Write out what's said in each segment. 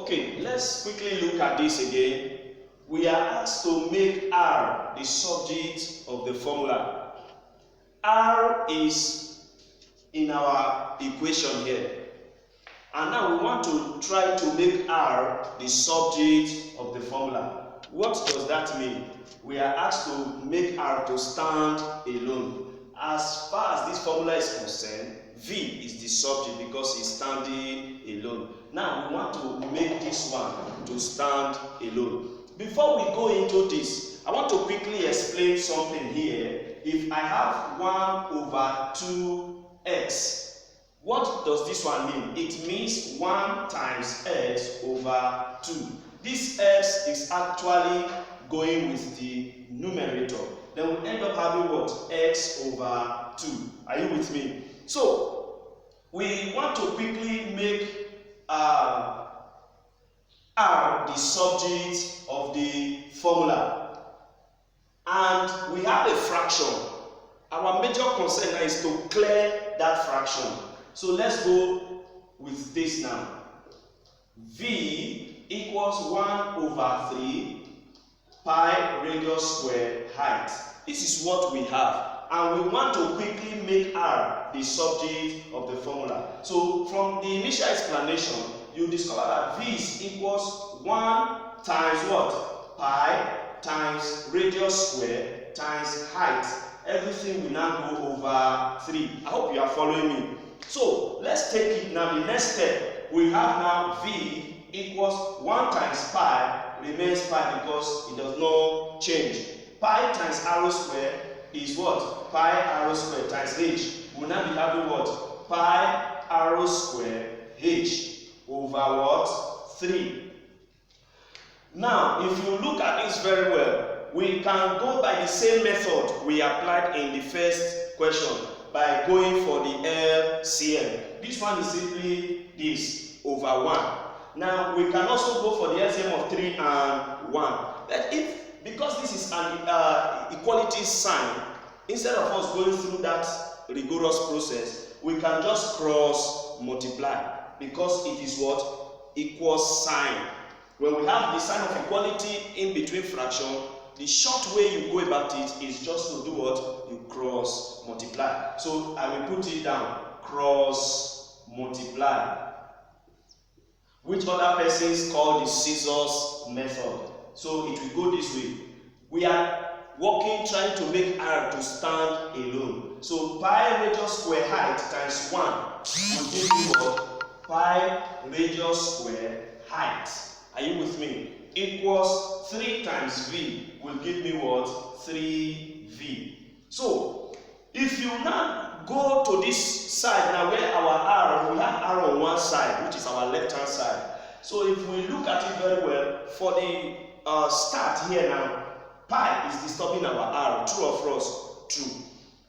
Okay, let's quickly look at this again. We are asked to make R the subject of the formula. R is in our equation here. And now we want to try to make R the subject of the formula. What does that mean? We are asked to make R to stand alone. As far as this formula is concerned, V is the subject because it's standing alone. Now we want to make this one to stand alone. Before we go into this, I want to quickly explain something here. If I have 1 over 2x, what does this one mean? It means 1 times x over 2. This x is actually going with the numerator. Then we end up having what? X over 2. Are you with me? So, we want to quickly make R the subject of the formula. And we have a fraction. Our major concern now is to clear that fraction. So let's go with this now. V equals 1 over 3 pi radius square height. This is what we have. And we want to quickly make R the subject of the formula. So from the initial explanation, you discover that V is equals 1 times what? Pi times radius square times height. Everything will now go over 3. I hope you are following me. So let's take it now. The next step, we have now V equals 1 times pi remains pi because it does not change. Pi times arrow square is what? Pi arrow square times h. We will now be having what? Pi arrow square h over what? 3. Now, if you look at this very well, we can go by the same method we applied in the first question by going for the LCM. This one is simply this over 1. Now, we can also go for the LCM of 3 and 1. But because this is an equality sign, instead of us going through that rigorous process, we can just cross multiply because it is what? Equal sign. When we have the sign of equality in between fraction, the short way you go about it is just to do what? You cross multiply. So I will put it down. Cross multiply. Which other persons call the scissors method. So it will go this way. We are working trying to make R to stand alone. So pi radius square height times 1 will give you what? Pi radius square height. Are you with me? Equals 3 times V will give me what? 3V. So if you now go to this side now where our R, we have R on one side, which is our left hand side. So if we look at it very well, for the start here now, pi is disturbing our R, true or false? True.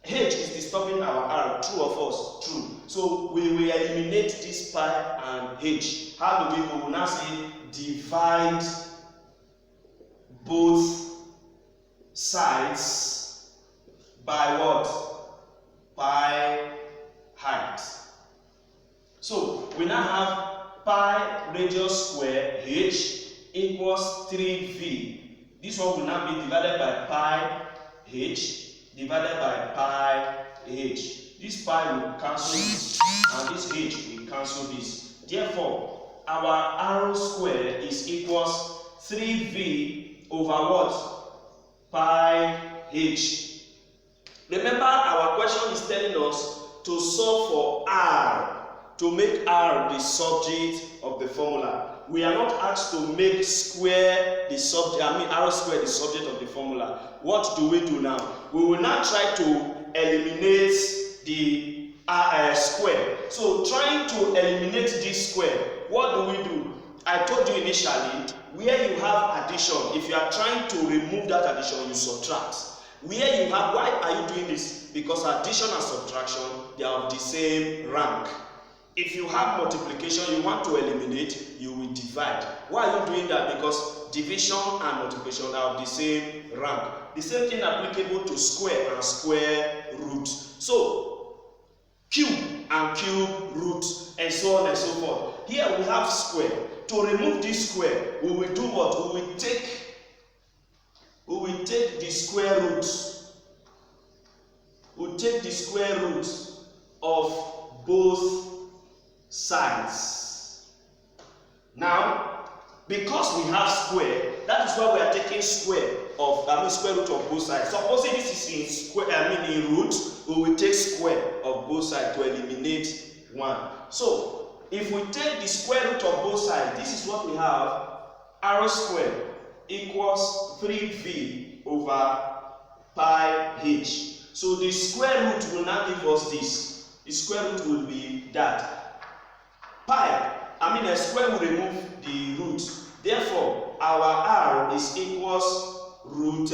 H is disturbing our R, true or false? True. So we will eliminate this pi and H. How do we go? We will now say divide both sides by what? Pi height. So we now have pi radius square H equals 3V. This one will now be divided by pi H divided by pi H. This pi will cancel this and this H will cancel this. Therefore, our arrow square is equals 3V over what? Pi H. Remember, our question is telling us to solve for R, to make R the subject of the formula. We are not asked to make square the subject, arrow square the subject of the formula. What do we do now? We will now try to eliminate the square. So trying to eliminate this square, what do we do? I told you initially, where you have addition, if you are trying to remove that addition, you subtract. Where you have, why are you doing this? Because addition and subtraction, they are of the same rank. If you have multiplication, you want to eliminate, you will divide. Why are you doing that? Because division and multiplication are of the same rank. The same thing applicable to square and square root. So, Q and cube root, and so on and so forth. Here we have square. To remove this square, we will do what? We will take the square root. We'll take the square root of both sides. Now, because we have square, that is why we are taking square root of both sides. Supposing this is in square, in root, we will take square of both sides to eliminate 1. So, if we take the square root of both sides, this is what we have. R squared equals 3v over pi h. So the square root will now give us this. The square root will be that. A square will remove the root. Therefore, our r is equals root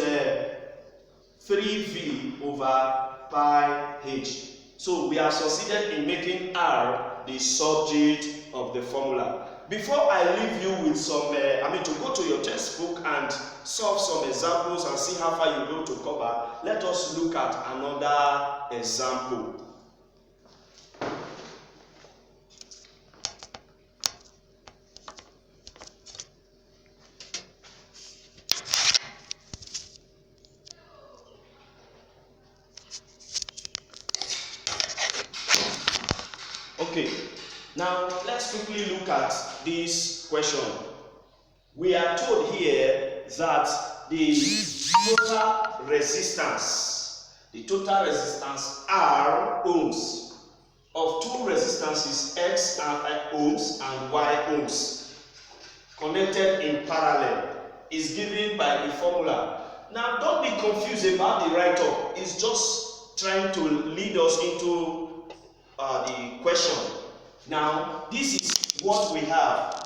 3v over pi h. So we have succeeded in making r the subject of the formula. Before I leave you with some, to go to your textbook and solve some examples and see how far you'll be able to cover, let us look at another example. Okay, now let's quickly look at this question. We are told here that the total resistance R ohms of two resistances X and ohms and Y ohms connected in parallel is given by the formula. Now don't be confused about the write-up. It's just trying to lead us into the question. Now this is what we have.